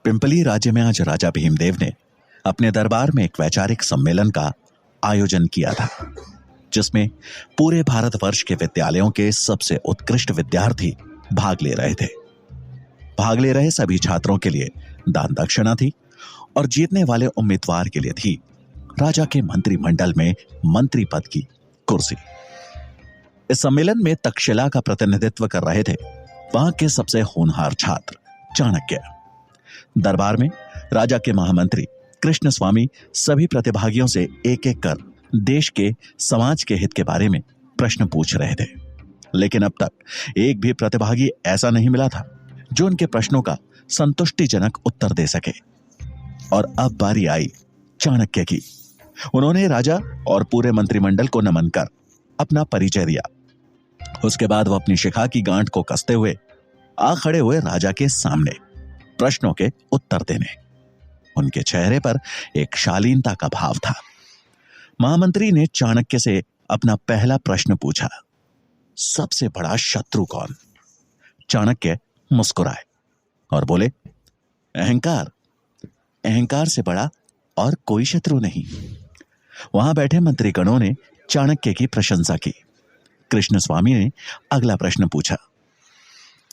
Pimply राज्य में आज राजा भीमदेव ने अपने दरबार में एक वैचारिक सम्मेलन का आयोजन किया था, जिसमें पूरे भारतवर्ष के विद्यालयों के सबसे उत्कृष्ट विद्यार्थी भाग ले रहे थे। भाग ले रहे सभी छात्रों के लिए दान दक्षिणा थी और जीतने वाले उम्मीदवार के लिए थी राजा के मंत्रिमंडल में मंत्री पद की कुर्सी। इस सम्मेलन में तक्षशिला का प्रतिनिधित्व कर रहे थे वहां के सबसे होनहार छात्र चाणक्य। दरबार में राजा के महामंत्री कृष्ण स्वामी सभी प्रतिभागियों से एक एक कर देश के समाज के हित के बारे में प्रश्न पूछ रहे थे, लेकिन अब तक एक भी प्रतिभागी ऐसा नहीं मिला था जो उनके प्रश्नों का संतुष्टिजनक उत्तर दे सके। और अब बारी आई चाणक्य की। उन्होंने राजा और पूरे मंत्रिमंडल को नमन कर अपना परिचय दिया। उसके बाद वो अपनी शिखा की गांठ को कसते हुए आ खड़े हुए राजा के सामने प्रश्नों के उत्तर देने। उनके चेहरे पर एक शालीनता का भाव था। महामंत्री ने चाणक्य से अपना पहला प्रश्न पूछा, सबसे बड़ा शत्रु कौन? चाणक्य मुस्कुराए और बोले, अहंकार। अहंकार से बड़ा और कोई शत्रु नहीं। वहां बैठे मंत्रीगणों ने चाणक्य की प्रशंसा की। कृष्ण स्वामी ने अगला प्रश्न पूछा,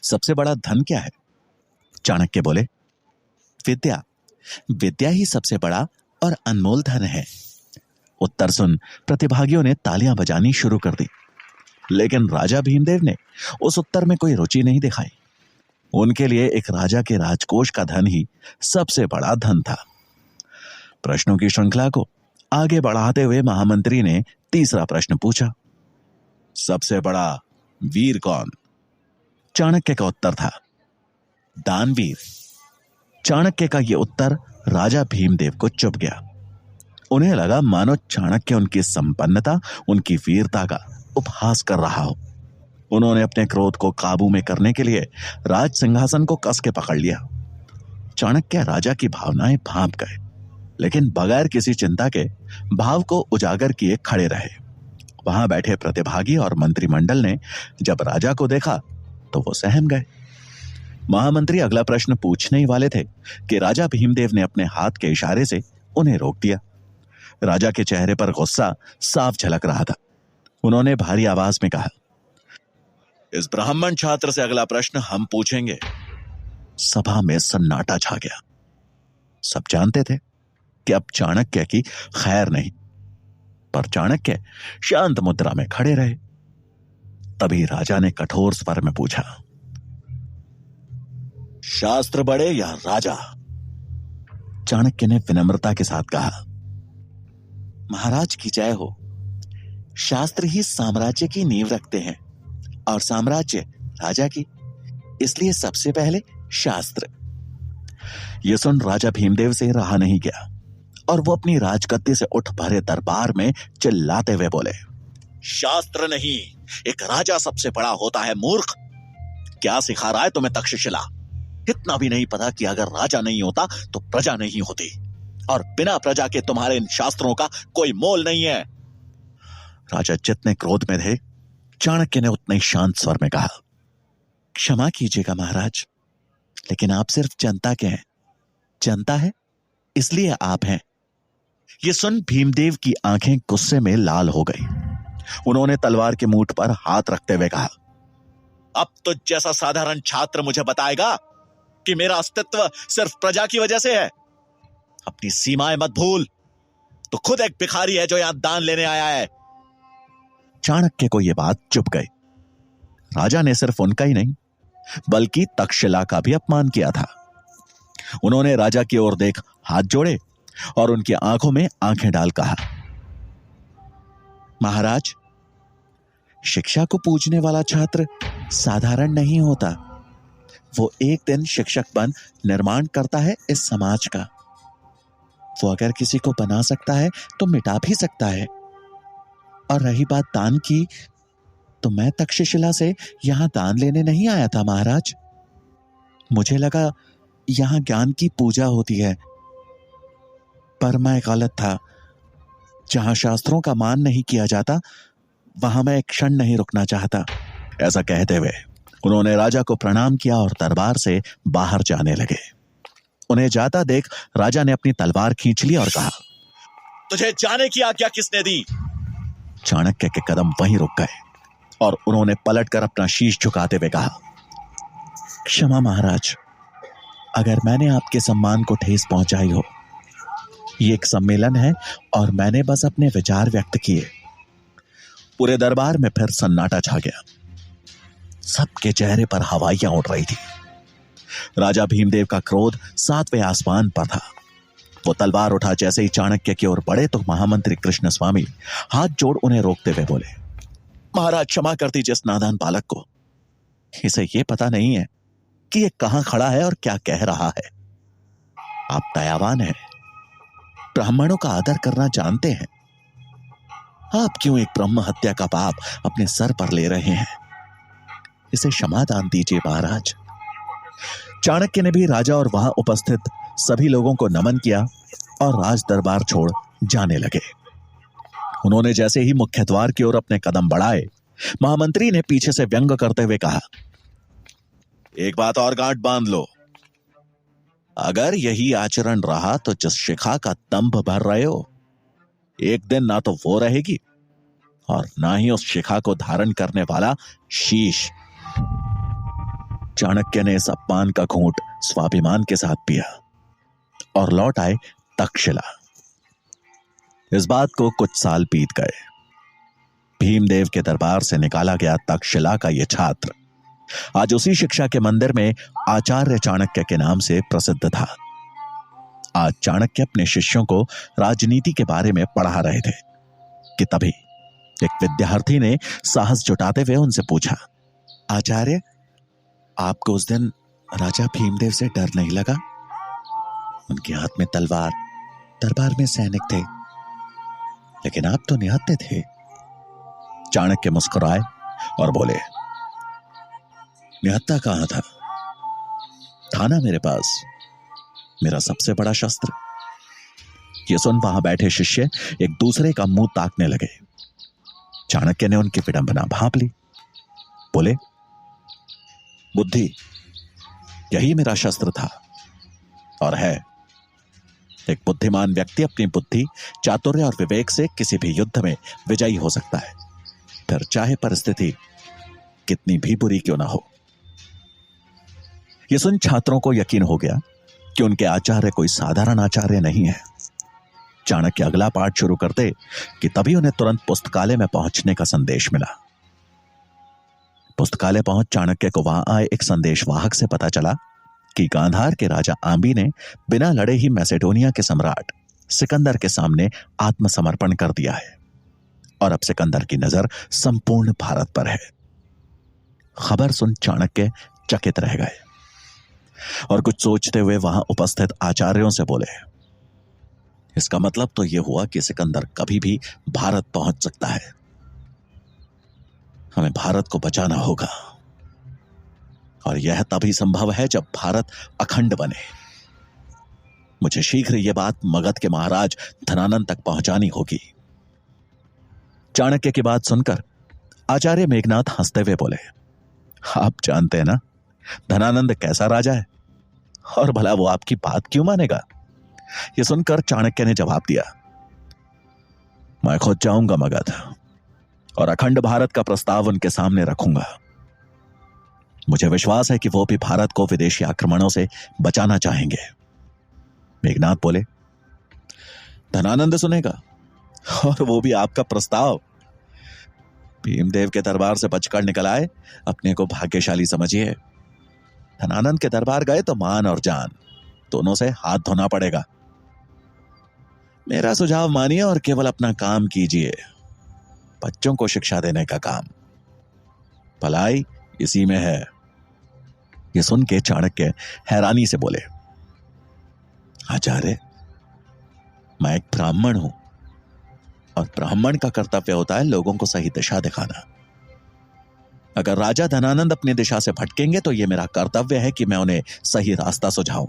सबसे बड़ा धन क्या है? चाणक्य बोले, विद्या। विद्या ही सबसे बड़ा और अनमोल धन है। उत्तर सुन प्रतिभागियों ने तालियां बजानी शुरू कर दी, लेकिन राजा भीमदेव ने उस उत्तर में कोई रुचि नहीं दिखाई। उनके लिए एक राजा के राजकोष का धन ही सबसे बड़ा धन था। प्रश्नों की श्रृंखला को आगे बढ़ाते हुए महामंत्री ने तीसरा प्रश्न पूछा, सबसे बड़ा वीर कौन? चाणक्य का उत्तर था, दानवीर। चाणक्य का यह उत्तर राजा भीमदेव को चुभ गया। उन्हें लगा मानो चाणक्य उनकी संपन्नता, उनकी वीरता का उपहास कर रहा हो। उन्होंने अपने क्रोध को काबू में करने के लिए राज सिंहासन को कस के पकड़ लिया। चाणक्य राजा की भावनाएं भांप गए, लेकिन बगैर किसी चिंता के भाव को उजागर किए खड़े रहे। वहां बैठे प्रतिभागी और मंत्रिमंडल ने जब राजा को देखा तो वो सहम गए। महामंत्री अगला प्रश्न पूछने ही वाले थे कि राजा भीमदेव ने अपने हाथ के इशारे से उन्हें रोक दिया। राजा के चेहरे पर गुस्सा साफ झलक रहा था। उन्होंने भारी आवाज में कहा, इस ब्राह्मण छात्र से अगला प्रश्न हम पूछेंगे। सभा में सन्नाटा छा गया। सब जानते थे कि अब चाणक्य की खैर नहीं, पर चाणक्य शांत मुद्रा में खड़े रहे। तभी राजा ने कठोर स्वर में पूछा, शास्त्र बड़े या राजा? चाणक्य ने विनम्रता के साथ कहा, महाराज की जय हो। शास्त्र ही साम्राज्य की नींव रखते हैं और साम्राज्य राजा की, इसलिए सबसे पहले शास्त्र। यह सुन राजा भीमदेव से रहा नहीं गया और वो अपनी राजगद्दी से उठ भरे दरबार में चिल्लाते हुए बोले, शास्त्र नहीं, एक राजा सबसे बड़ा होता है, मूर्ख। क्या सिखा रहा है तुम्हें तक्षशिला? इतना भी नहीं पता कि अगर राजा नहीं होता तो प्रजा नहीं होती, और बिना प्रजा के तुम्हारे इन शास्त्रों का कोई मोल नहीं है। राजा जितने क्रोध में थे, चाणक्य ने उतने ही शांत स्वर में कहा, क्षमा कीजिएगा महाराज, लेकिन आप सिर्फ जनता के हैं। जनता है इसलिए आप हैं। ये सुन भीमदेव की आंखें गुस्से में लाल हो गई। उन्होंने तलवार के मूठ पर हाथ रखते हुए कहा, अब तो जैसा साधारण छात्र मुझे बताएगा कि मेरा अस्तित्व सिर्फ प्रजा की वजह से है। अपनी सीमाएं मत भूल, तो खुद एक भिखारी है जो यहां दान लेने आया है। चाणक्य को यह बात चुभ गई। राजा ने सिर्फ उनका ही नहीं बल्कि तक्षशिला का भी अपमान किया था। उन्होंने राजा की ओर देख हाथ जोड़े और उनकी आंखों में आंखें डाल कहा, महाराज, शिक्षा को पूजने वाला छात्र साधारण नहीं होता। वो एक दिन शिक्षक बन निर्माण करता है इस समाज का। वो अगर किसी को बना सकता है तो मिटा भी सकता है। और रही बात दान की, तो मैं तक्षशिला से यहां दान लेने नहीं आया था महाराज। मुझे लगा यहां ज्ञान की पूजा होती है, पर मैं गलत था। जहां शास्त्रों का मान नहीं किया जाता, वहां मैं एक क्षण नहीं रुकना चाहता। ऐसा कहते हुए उन्होंने राजा को प्रणाम किया और दरबार से बाहर जाने लगे। उन्हें जाता देख राजा ने अपनी तलवार खींच ली और कहा, तुझे जाने की आज्ञा किसने दी? चाणक्य के कदम वहीं रुक गए और उन्होंने पलटकर अपना शीश झुकाते हुए कहा, क्षमा महाराज, अगर मैंने आपके सम्मान को ठेस पहुंचाई हो। ये एक सम्मेलन है और मैंने बस अपने विचार व्यक्त किए। पूरे दरबार में फिर सन्नाटा छा गया। सबके चेहरे पर हवाइयां उड़ रही थी। राजा भीमदेव का क्रोध 7वें आसमान पर था। वो तलवार उठा जैसे ही चाणक्य की ओर बढ़े तो महामंत्री कृष्ण स्वामी हाथ जोड़ उन्हें रोकते हुए बोले, महाराज क्षमा कर दीजिए इस नादान बालक को। इसे ये पता नहीं है कि ये कहां खड़ा है और क्या कह रहा है। आप दयावान हैं, ब्राह्मणों का आदर करना जानते हैं। आप क्यों एक ब्रह्म हत्या का पाप अपने सर पर ले रहे हैं? इसे क्षमा दान दीजिए महाराज। चाणक्य ने भी राजा और वहां उपस्थित सभी लोगों को नमन किया और राज दरबार छोड़ जाने लगे। उन्होंने जैसे ही मुख्य द्वार की ओर अपने कदम बढ़ाए, महामंत्री ने पीछे से व्यंग करते हुए कहा, एक बात और गांठ बांध लो। अगर यही आचरण रहा तो जिस शिखा का दंभ भर रहे हो, एक दिन ना तो वो रहेगी और ना ही उस शिखा को धारण करने वाला शीश। चाणक्य ने इस अपमान का घूंट स्वाभिमान के साथ पिया और लौट आए तक्षशिला। इस बात को कुछ साल बीत गए। भीमदेव के दरबार से निकाला गया तक्षशिला का यह छात्र आज उसी शिक्षा के मंदिर में आचार्य चाणक्य के नाम से प्रसिद्ध था। आज चाणक्य अपने शिष्यों को राजनीति के बारे में पढ़ा रहे थे कि तभी एक विद्यार्थी ने साहस जुटाते हुए उनसे पूछा, आचार्य, आपको उस दिन राजा भीमदेव से डर नहीं लगा? उनके हाथ में तलवार, दरबार में सैनिक थे, लेकिन आप तो निहत्थे थे। चाणक्य मुस्कुराए और बोले, निहत्था कहां था ना मेरे पास मेरा सबसे बड़ा शस्त्र। यह सुन वहां बैठे शिष्य एक दूसरे का मुंह ताकने लगे। चाणक्य ने उनकी विडंबना भांप ली। बोले, बुद्धि, यही मेरा शस्त्र था और है। एक बुद्धिमान व्यक्ति अपनी बुद्धि, चातुर्य और विवेक से किसी भी युद्ध में विजयी हो सकता है, फिर चाहे परिस्थिति कितनी भी बुरी क्यों ना हो। यह सुन छात्रों को यकीन हो गया कि उनके आचार्य कोई साधारण आचार्य नहीं है। चाणक्य अगला पाठ शुरू करते कि तभी उन्हें तुरंत पुस्तकालय में पहुंचने का संदेश मिला। पुस्तकालय पहुंच चाणक्य को वहां आए एक संदेशवाहक से पता चला कि गांधार के राजा आंबी ने बिना लड़े ही मैसेडोनिया के सम्राट सिकंदर के सामने आत्मसमर्पण कर दिया है और अब सिकंदर की नजर संपूर्ण भारत पर है। खबर सुन चाणक्य चकित रह गए और कुछ सोचते हुए वहां उपस्थित आचार्यों से बोले, इसका मतलब तो यह हुआ कि सिकंदर कभी भी भारत पहुंच सकता है। हमें भारत को बचाना होगा और यह तभी संभव है जब भारत अखंड बने। मुझे शीघ्र यह बात मगध के महाराज धनानंद तक पहुंचानी होगी। चाणक्य की बात सुनकर आचार्य मेघनाथ हंसते हुए बोले, आप जानते हैं ना धनानंद कैसा राजा है और भला वो आपकी बात क्यों मानेगा? यह सुनकर चाणक्य ने जवाब दिया, मैं खुद जाऊंगा मगध और अखंड भारत का प्रस्ताव उनके सामने रखूंगा। मुझे विश्वास है कि वो भी भारत को विदेशी आक्रमणों से बचाना चाहेंगे। मेघनाथ बोले, धनानंद सुनेगा और वो भी आपका प्रस्ताव? भीमदेव के दरबार से बचकर निकल आए अपने को भाग्यशाली समझिए। धनानंद के दरबार गए तो मान और जान दोनों से हाथ धोना पड़ेगा। मेरा सुझाव मानिए और केवल अपना काम कीजिए, बच्चों को शिक्षा देने का काम। भलाई इसी में है। यह सुन के चाणक्य हैरानी से बोले, आचार्य, मैं एक ब्राह्मण हूं और ब्राह्मण का कर्तव्य होता है लोगों को सही दिशा दिखाना। अगर राजा धनानंद अपनी दिशा से भटकेंगे तो यह मेरा कर्तव्य है कि मैं उन्हें सही रास्ता सुझाऊं,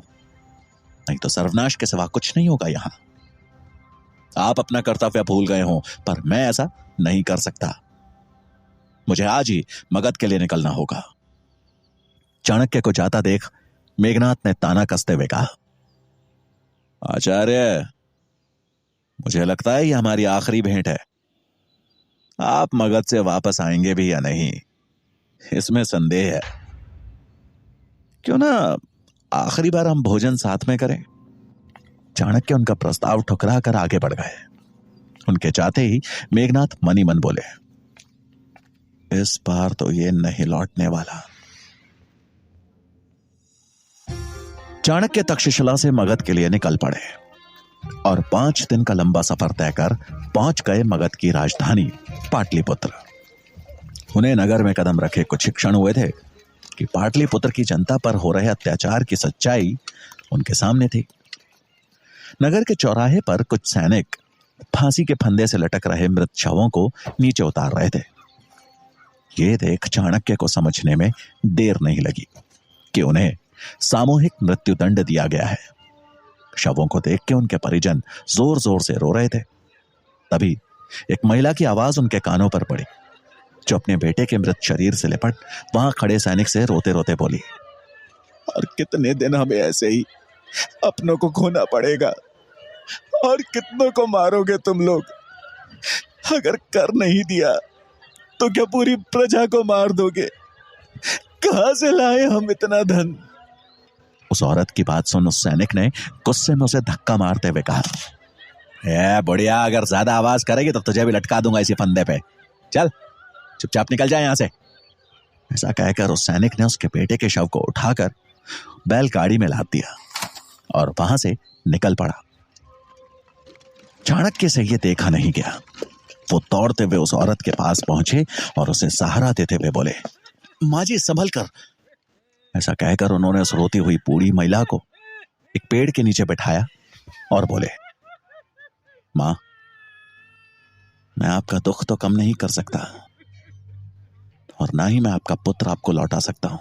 नहीं तो सर्वनाश के सिवा कुछ नहीं होगा यहां। आप अपना कर्तव्य भूल गए हो पर मैं ऐसा नहीं कर सकता। मुझे आज ही मगध के लिए निकलना होगा। चाणक्य को जाता देख मेघनाथ ने ताना कसते हुए कहा, आचार्य, मुझे लगता है ये हमारी आखिरी भेंट है। आप मगध से वापस आएंगे भी या नहीं, इसमें संदेह है। क्यों ना आखिरी बार हम भोजन साथ में करें। चाणक्य उनका प्रस्ताव ठुकरा कर आगे बढ़ गए। उनके जाते ही मेघनाथ मनी मन बोले, इस बार तो ये नहीं लौटने वाला। चाणक्य तक्षशिला से मगध के लिए निकल पड़े और 5 दिन का लंबा सफर तय कर पहुंच गए मगध की राजधानी पाटलिपुत्र। उन्हें नगर में कदम रखे कुछ ही क्षण हुए थे कि पाटलिपुत्र की जनता पर हो रहे अत्याचार की सच्चाई उनके सामने थी। नगर के चौराहे पर कुछ सैनिक फांसी के फंदे से लटक रहे मृत शवों को नीचे उतार रहे थे। ये देख चाणक्य को समझने में देर नहीं लगी कि उन्हें सामूहिक मृत्युदंड दिया गया है। शवों को देख के उनके परिजन जोर जोर से रो रहे थे। तभी एक महिला की आवाज उनके कानों पर पड़ी, जो अपने बेटे के मृत शरीर से लिपट वहां खड़े सैनिक से रोते रोते बोली, और कितने दिन हमें ऐसे ही अपनों को खोना पड़ेगा, और कितनों को मारोगे तुम लोग? अगर कर नहीं दिया तो क्या पूरी प्रजा को मार दोगे? कहां से लाए हम इतना धन? उस औरत की बात सुन उस सैनिक ने गुस्से में उसे धक्का मारते हुए कहा, बुढ़िया, अगर ज्यादा आवाज करेगी तो तुझे भी लटका दूंगा इसी फंदे पे। चल चुपचाप निकल जाए यहां से। ऐसा कहकर उस सैनिक ने उसके बेटे के शव को उठाकर बैलगाड़ी में लाद दिया और वहां से निकल पड़ा। चाणक्य से यह देखा नहीं गया। वो दौड़ते हुए उस औरत के पास पहुंचे और उसे सहारा देते हुए बोले, माँ जी संभल कर। ऐसा कहकर उन्होंने उस रोती हुई बूढ़ी महिला को एक पेड़ के नीचे बैठाया और बोले, मां, मैं आपका दुख तो कम नहीं कर सकता और ना ही मैं आपका पुत्र आपको लौटा सकता हूं,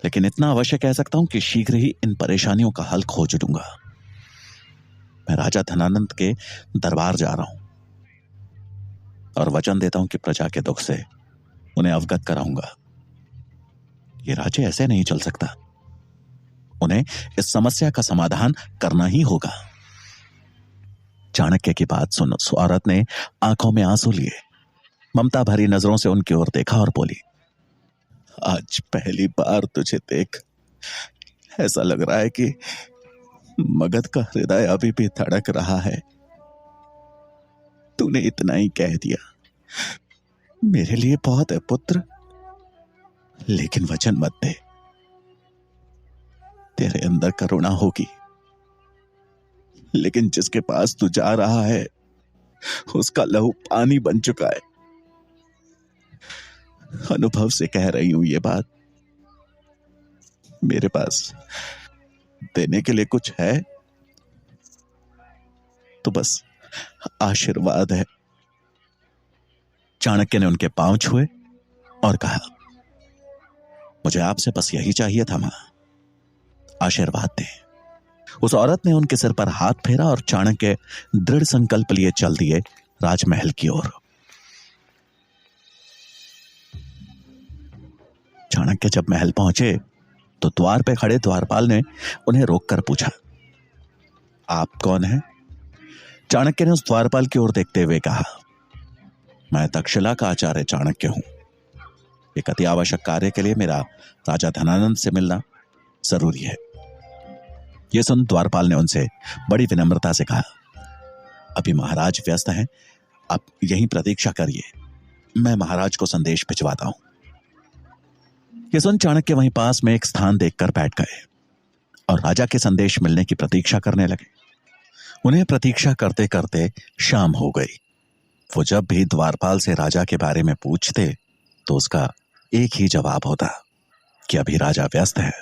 लेकिन इतना अवश्य कह सकता हूं कि शीघ्र ही इन परेशानियों का हल खोज लूंगा। मैं राजा धनानंद के दरबार जा रहा हूं और वचन देता हूं कि प्रजा के दुख से उन्हें अवगत कराऊंगा। ये राज्य ऐसे नहीं चल सकता। उन्हें इस समस्या का समाधान करना ही होगा। चाणक्य की बात सुन उस औरत ने आंखों में आंसू लिए ममता भरी नजरों से उनकी ओर देखा और बोली, आज पहली बार तुझे देख ऐसा लग रहा है कि मगध का हृदय अभी भी धड़क रहा है। तूने इतना ही कह दिया, मेरे लिए बहुत है पुत्र, लेकिन वचन मत दे, तेरे अंदर करुणा होगी, लेकिन जिसके पास तू जा रहा है उसका लहू पानी बन चुका है। अनुभव से कह रही हूं ये बात। मेरे पास देने के लिए कुछ है तो बस आशीर्वाद है। चाणक्य ने उनके पांव छुए और कहा, मुझे आपसे बस यही चाहिए था मां, आशीर्वाद दे। उस औरत ने उनके सिर पर हाथ फेरा और चाणक्य दृढ़ संकल्प लिए चल दिए राजमहल की ओर। चाणक्य जब महल पहुंचे तो द्वार पे खड़े द्वारपाल ने उन्हें रोककर पूछा, आप कौन हैं? चाणक्य ने उस द्वारपाल की ओर देखते हुए कहा, मैं तक्षशिला का आचार्य चाणक्य हूं। एक अति आवश्यक कार्य के लिए मेरा राजा धनानंद से मिलना जरूरी है। यह सुन द्वारपाल ने उनसे बड़ी विनम्रता से कहा, अभी महाराज व्यस्त हैं, आप यहीं प्रतीक्षा करिए, मैं महाराज को संदेश भिजवाता हूं। यह सुन चाणक्य वहीं पास में एक स्थान देखकर बैठ गए और राजा के संदेश मिलने की प्रतीक्षा करने लगे। उन्हें प्रतीक्षा करते करते शाम हो गई। वो जब भी द्वारपाल से राजा के बारे में पूछते तो उसका एक ही जवाब होता कि अभी राजा व्यस्त है।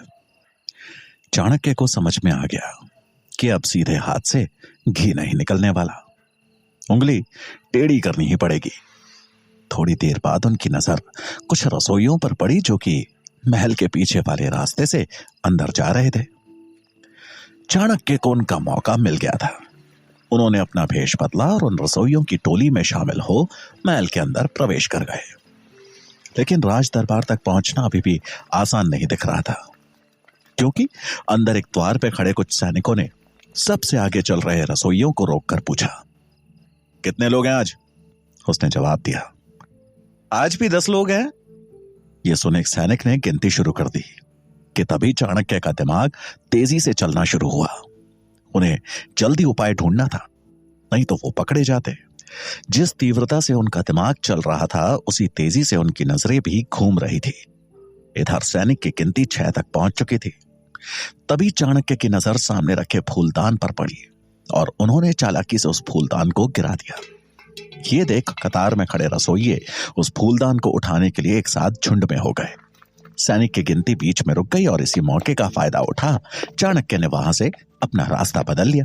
चाणक्य को समझ में आ गया कि अब सीधे हाथ से घी नहीं निकलने वाला, उंगली टेढ़ी करनी ही पड़ेगी। थोड़ी देर बाद उनकी नजर कुछ रसोइयों पर पड़ी जो कि महल के पीछे वाले रास्ते से अंदर जा रहे थे। चाणक्य को उनका मौका मिल गया था। उन्होंने अपना भेष बदला और उन रसोइयों की टोली में शामिल हो महल के अंदर प्रवेश कर गए। लेकिन राज दरबार तक पहुंचना अभी भी आसान नहीं दिख रहा था। क्योंकि अंदर एक द्वार पे खड़े कुछ सैनिकों ने सबसे आगे चल रहे रसोइयों को रोककर पूछा, कितने लोग हैं आज? उसने जवाब दिया, आज भी 10 लोग हैं। यह सुने एक सैनिक ने गिनती शुरू कर दी कि तभी चाणक्य का दिमाग तेजी से चलना शुरू हुआ। उन्हें जल्दी उपाय ढूंढना था, नहीं तो वो पकड़े जाते। जिस तीव्रता से उनका दिमाग चल रहा था, उसी तेजी से उनकी नजरें भी घूम रही थी। इधर सैनिक की गिनती 6 तक पहुंच चुकी थी। तभी चाणक्य की नजर सामने रखे फूलदान पर पड़ी और उन्होंने चालाकी से उस फूलदान को गिरा दिया। ये देख कतार में खड़े रसोइये उस फूलदान को उठाने के लिए एक साथ झुंड में हो गए। सैनिक की गिनती बीच में रुक गई और इसी मौके का फायदा उठा चाणक्य ने वहां से अपना रास्ता बदल लिया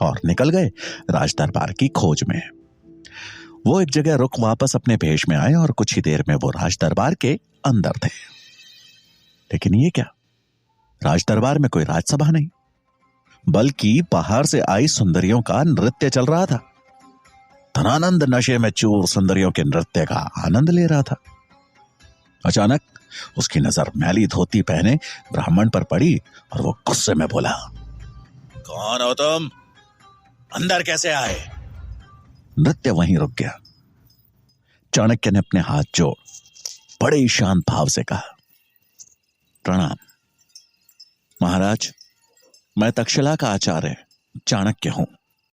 और निकल गए राज दरबार की खोज में। वो एक जगह रुक वापस अपने भेष में आए और कुछ ही देर में वो राज दरबार के अंदर थे। लेकिन ये क्या, राज दरबार में कोई राजसभा नहीं, बल्कि बाहर से आई सुंदरियों का नृत्य चल रहा था। धनानंद नशे में चूर सुंदरियों के नृत्य का आनंद ले रहा था। अचानक उसकी नजर मैली धोती पहने ब्राह्मण पर पड़ी और वो गुस्से में बोला, कौन हो तुम? अंदर कैसे आए? नृत्य वहीं रुक गया। चाणक्य ने अपने हाथ जोड़ बड़े ही शांत भाव से कहा, प्रणाम महाराज, मैं तक्षशिला का आचार्य चाणक्य हूं।